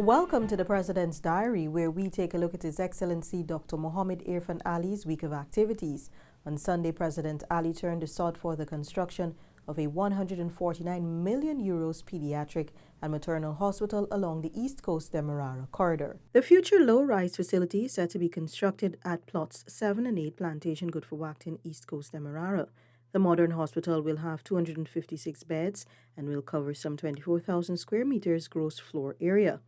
Welcome to the President's Diary, where we take a look at His Excellency Dr. Mohamed Irfaan Ali's week of activities. On Sunday, President Ali turned the sod for the construction of a €149 million pediatric and maternal hospital along the East Coast Demerara corridor. The future low-rise facility is set to be constructed at plots 7 and 8 Plantation Good for Wacton, East Coast Demerara. The modern hospital will have 256 beds and will cover some 24,000 square meters gross floor area.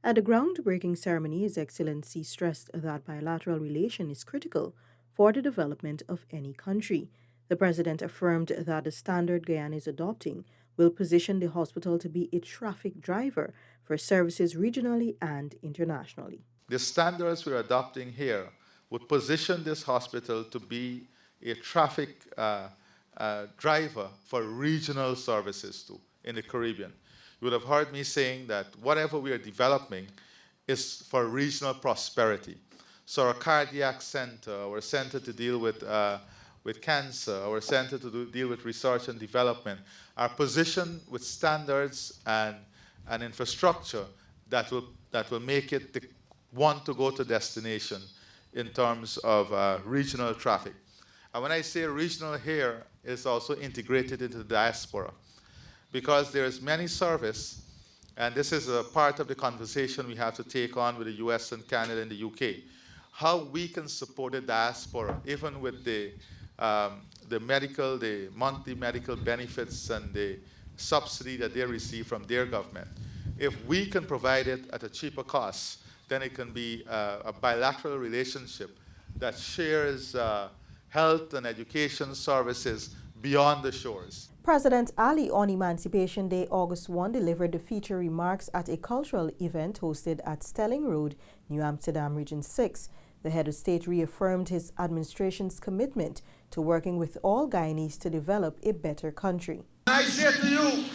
At the groundbreaking ceremony, His Excellency stressed that bilateral relation is critical for the development of any country. The President affirmed that the standard Guyana is adopting will position the hospital to be a traffic driver for services regionally and internationally. The standards we're adopting here would position this hospital to be a traffic driver for regional services too in the Caribbean. You would have heard me saying that whatever we are developing is for regional prosperity. So our cardiac center, our center to deal with cancer, our center to deal with research and development, are positioned with standards and infrastructure that will make it the one to go to destination in terms of regional traffic. And when I say regional here, it's also integrated into the diaspora, because there's many service, and this is a part of the conversation we have to take on with the US and Canada and the UK, how we can support the diaspora, even with the monthly medical benefits and the subsidy that they receive from their government. If we can provide it at a cheaper cost, then it can be a bilateral relationship that shares health and education services beyond the shores. President Ali on Emancipation Day, August 1, delivered the feature remarks at a cultural event hosted at Stelling Road, New Amsterdam, Region 6. The head of state reaffirmed his administration's commitment to working with all Guyanese to develop a better country. I say to you,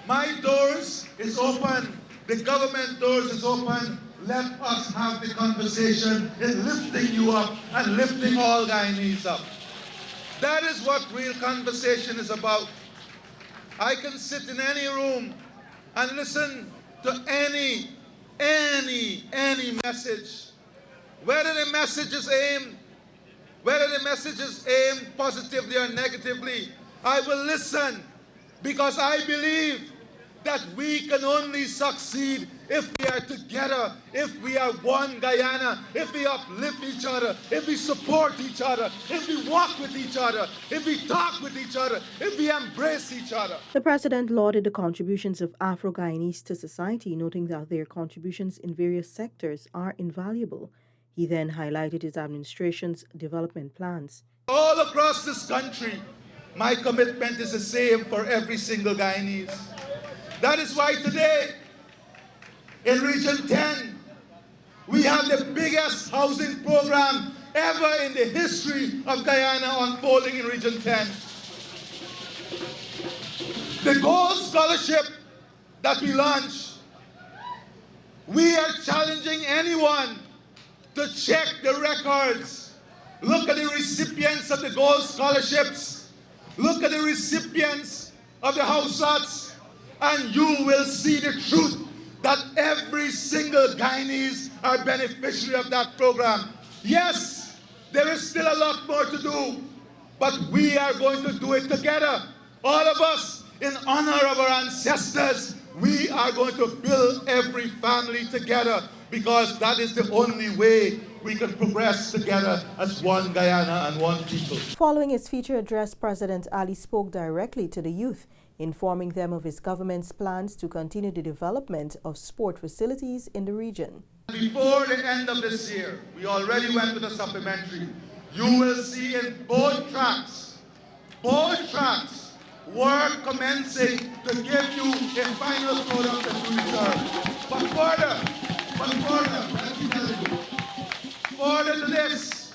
my doors is open, the government doors is open. Let us have the conversation in lifting you up and lifting all Guyanese up. That is what real conversation is about. I can sit in any room and listen to any message. Whether the message is aimed positively or negatively, I will listen, because I believe that we can only succeed if we are together, if we are one Guyana, if we uplift each other, if we support each other, if we walk with each other, if we talk with each other, if we embrace each other. The President lauded the contributions of Afro-Guyanese to society, noting that their contributions in various sectors are invaluable. He then highlighted his administration's development plans. All across this country, my commitment is the same for every single Guyanese. That is why today, in Region 10, we have the biggest housing program ever in the history of Guyana unfolding in Region 10. The Gold Scholarship that we launched, we are challenging anyone to check the records. Look at the recipients of the Gold Scholarships. Look at the recipients of the house lots, and you will see the truth that every single Guyanese are beneficiary of that program. Yes, there is still a lot more to do, but we are going to do it together. All of us, in honor of our ancestors, we are going to build every family together, because that is the only way we can progress together as one Guyana and one people. Following his feature address, President Ali spoke directly to the youth, informing them of his government's plans to continue the development of sport facilities in the region. Before the end of this year, we already went to the supplementary. You will see in both tracks, work commencing to give you a final product that you deserve. But further, let me tell you, further to this,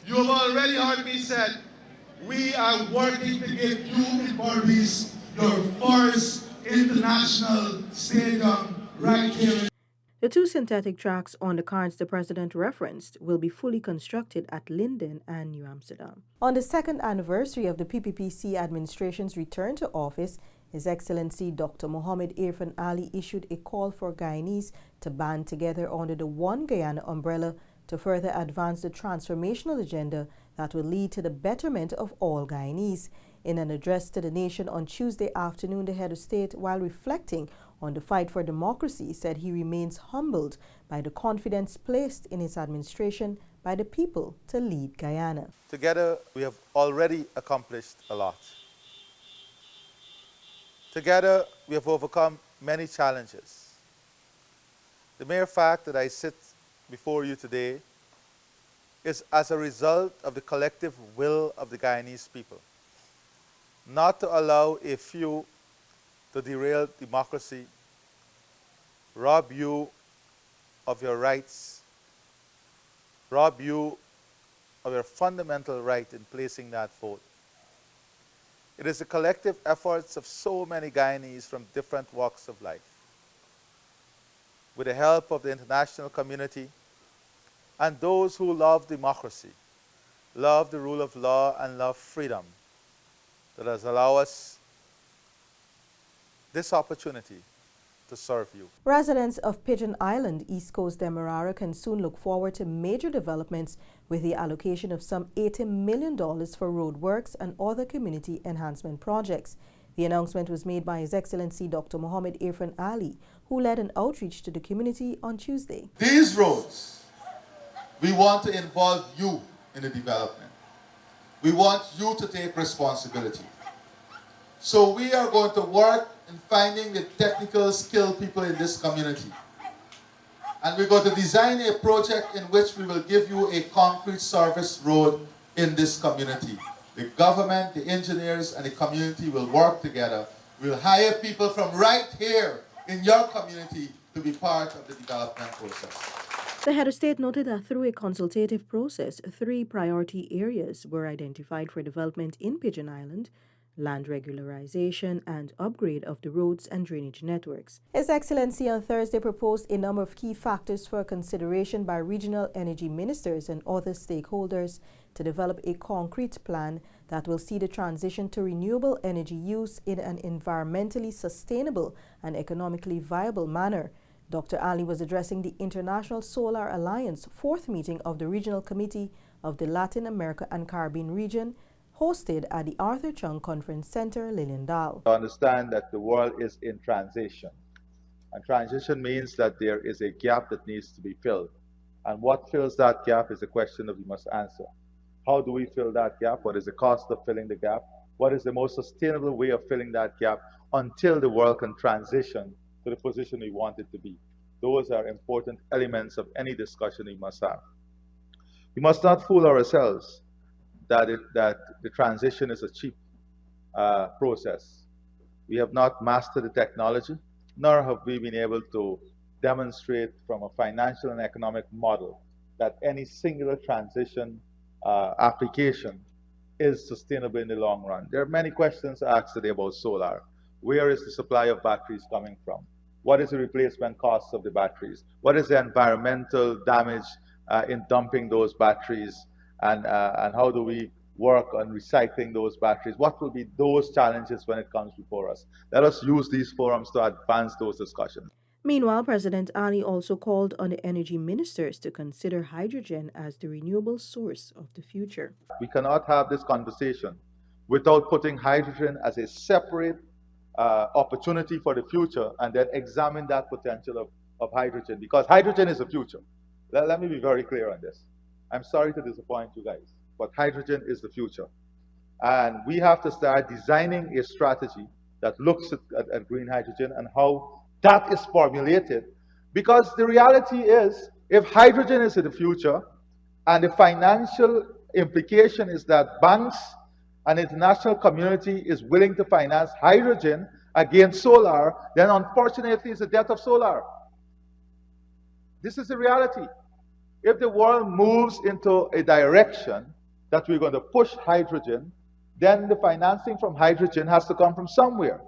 you have already heard me said, we are working to give you in Barbados your first international stadium right here. The 2 synthetic tracks on the cards the President referenced will be fully constructed at Linden and New Amsterdam. On the 2nd anniversary of the PPPC administration's return to office, His Excellency Dr. Mohamed Irfaan Ali issued a call for Guyanese to band together under the One Guyana umbrella to further advance the transformational agenda that will lead to the betterment of all Guyanese. In an address to the nation on Tuesday afternoon, the head of state, while reflecting on the fight for democracy, said he remains humbled by the confidence placed in his administration by the people to lead Guyana. Together, we have already accomplished a lot. Together, we have overcome many challenges. The mere fact that I sit before you today is as a result of the collective will of the Guyanese people, not to allow a few to derail democracy, rob you of your rights, rob you of your fundamental right in placing that vote. It is the collective efforts of so many Guyanese from different walks of life, with the help of the international community and those who love democracy, love the rule of law, and love freedom, that has allowed us this opportunity to serve you. Residents of Pigeon Island, East Coast Demerara, can soon look forward to major developments with the allocation of some $80 million for road works and other community enhancement projects. The announcement was made by His Excellency Dr. Mohamed Irfaan Ali, who led an outreach to the community on Tuesday. These roads, we want to involve you in the development. We want you to take responsibility. So we are going to work in finding the technical skilled people in this community. And we're going to design a project in which we will give you a concrete service road in this community. The government, the engineers, and the community will work together. We'll hire people from right here in your community to be part of the development process. The head of state noted that through a consultative process, 3 priority areas were identified for development in Pigeon Island: land regularization and upgrade of the roads and drainage networks. His Excellency on Thursday proposed a number of key factors for consideration by regional energy ministers and other stakeholders to develop a concrete plan that will see the transition to renewable energy use in an environmentally sustainable and economically viable manner. Dr. Ali was addressing the International Solar Alliance 4th meeting of the Regional Committee of the Latin America and Caribbean region, hosted at the Arthur Chung Conference Center, Liliendaal. To understand that the world is in transition. And transition means that there is a gap that needs to be filled. And what fills that gap is a question that we must answer. How do we fill that gap? What is the cost of filling the gap? What is the most sustainable way of filling that gap until the world can transition to the position we want it to be? Those are important elements of any discussion we must have. We must not fool ourselves that the transition is a cheap process. We have not mastered the technology, nor have we been able to demonstrate from a financial and economic model that any singular transition application is sustainable in the long run. There are many questions asked today about solar. Where is the supply of batteries coming from? What is the replacement cost of the batteries? What is the environmental damage in dumping those batteries? And how do we work on recycling those batteries? What will be those challenges when it comes before us? Let us use these forums to advance those discussions. Meanwhile, President Ali also called on the energy ministers to consider hydrogen as the renewable source of the future. We cannot have this conversation without putting hydrogen as a separate opportunity for the future and then examine that potential of hydrogen, because hydrogen is the future. Let me be very clear on this. I'm sorry to disappoint you guys, but hydrogen is the future. And we have to start designing a strategy that looks at green hydrogen and how that is formulated. Because the reality is, if hydrogen is in the future, and the financial implication is that banks and the international community is willing to finance hydrogen against solar, then unfortunately it's the death of solar. This is the reality. If the world moves into a direction that we're going to push hydrogen, then the financing from hydrogen has to come from somewhere.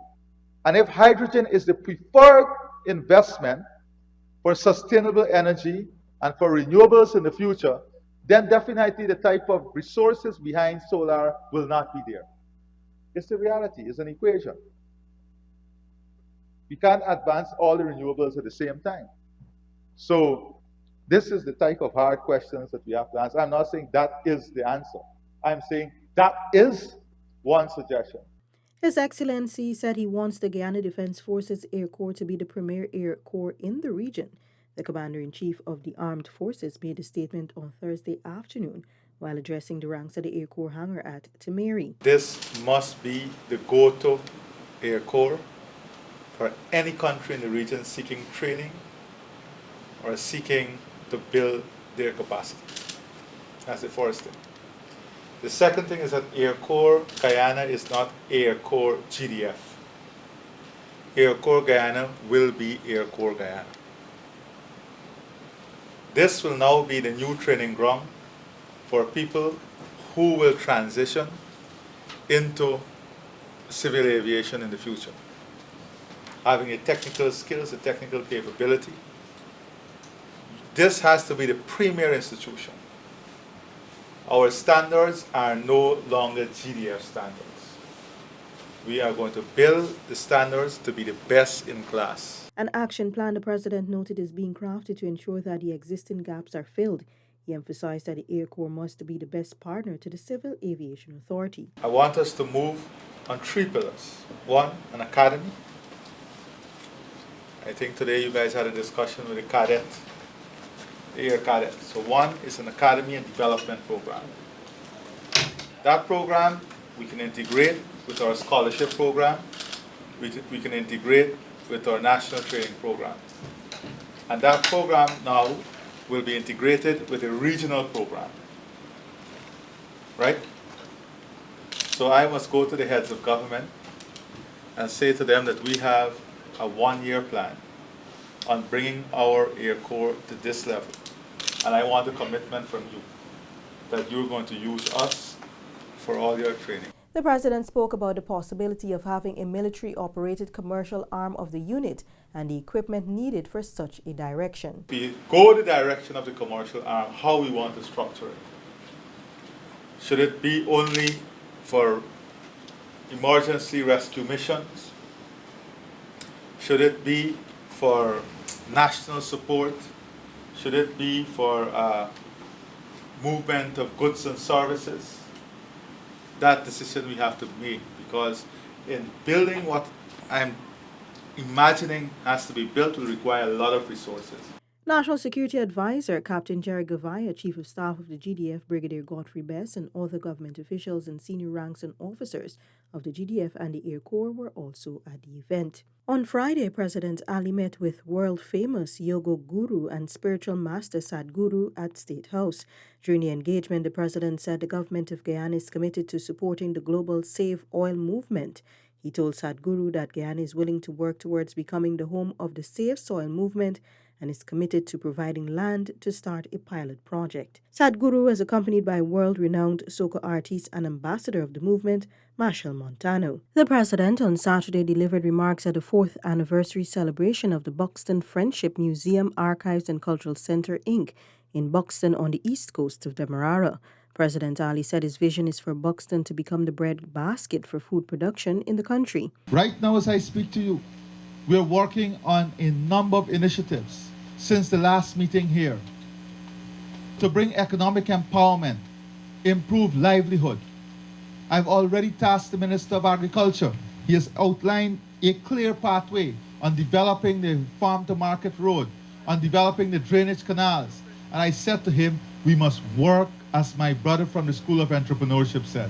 And if hydrogen is the preferred investment for sustainable energy and for renewables in the future, then definitely the type of resources behind solar will not be there. It's the reality, it's an equation. We can't advance all the renewables at the same time. So this is the type of hard questions that we have to answer. I'm not saying that is the answer. I'm saying that is one suggestion. His Excellency said he wants the Guyana Defense Forces Air Corps to be the premier air corps in the region. The Commander-in-Chief of the Armed Forces made a statement on Thursday afternoon while addressing the ranks of the Air Corps hangar at Timeri. This must be the go-to air corps for any country in the region seeking training or seeking to build their capacity. That's the first thing. The second thing is that Air Corps Guyana is not Air Corps GDF. Air Corps Guyana will be Air Corps Guyana. This will now be the new training ground for people who will transition into civil aviation in the future, having a technical skills, a technical capability. This has to be the premier institution. Our standards are no longer GDF standards. We are going to build the standards to be the best in class. An action plan, the President noted, is being crafted to ensure that the existing gaps are filled. He emphasized that the Air Corps must be the best partner to the Civil Aviation Authority. I want us to move on 3 pillars. 1, an academy. I think today you guys had a discussion with the cadet, the Air Cadet. So 1 is an academy and development program. That program we can integrate with our scholarship program. We can integrate with our national training program. And that program now will be integrated with a regional program. Right? So I must go to the heads of government and say to them that we have a 1-year plan on bringing our Air Corps to this level. And I want a commitment from you that you're going to use us for all your training. The President spoke about the possibility of having a military-operated commercial arm of the unit and the equipment needed for such a direction. We go the direction of the commercial arm, how we want to structure it. Should it be only for emergency rescue missions? Should it be for national support? Should it be for movement of goods and services? That decision we have to make, because in building what I'm imagining has to be built will require a lot of resources. National Security Advisor Captain Jerry Gavaya, Chief of Staff of the GDF Brigadier Godfrey Best, and other government officials and senior ranks and officers of the GDF and the Air Corps were also at the event. On Friday, President Ali met with world-famous yoga guru and spiritual master Sadhguru at State House. During the engagement, the President said the government of Guyana is committed to supporting the global Save Oil movement. He told Sadhguru that Guyana is willing to work towards becoming the home of the Save Soil movement and is committed to providing land to start a pilot project. Sadhguru is accompanied by world-renowned soca artist and ambassador of the movement, Machel Montano. The President on Saturday delivered remarks at the 4th anniversary celebration of the Buxton Friendship Museum, Archives and Cultural Center, Inc. in Buxton on the east coast of Demerara. President Ali said his vision is for Buxton to become the breadbasket for food production in the country. Right now, as I speak to you, we're working on a number of initiatives since the last meeting here to bring economic empowerment, improve livelihood. I've already tasked the Minister of Agriculture. He has outlined a clear pathway on developing the farm-to-market road, on developing the drainage canals. And I said to him, we must work, as my brother from the School of Entrepreneurship said,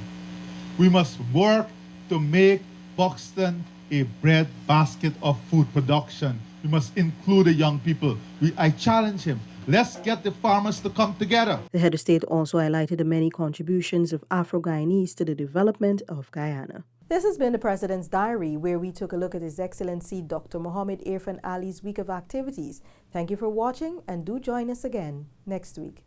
we must work to make Buxton a breadbasket of food production. We must include the young people. I challenge him. Let's get the farmers to come together. The head of state also highlighted the many contributions of Afro-Guyanese to the development of Guyana. This has been the President's Diary, where we took a look at His Excellency Dr. Mohamed Irfaan Ali's week of activities. Thank you for watching, and do join us again next week.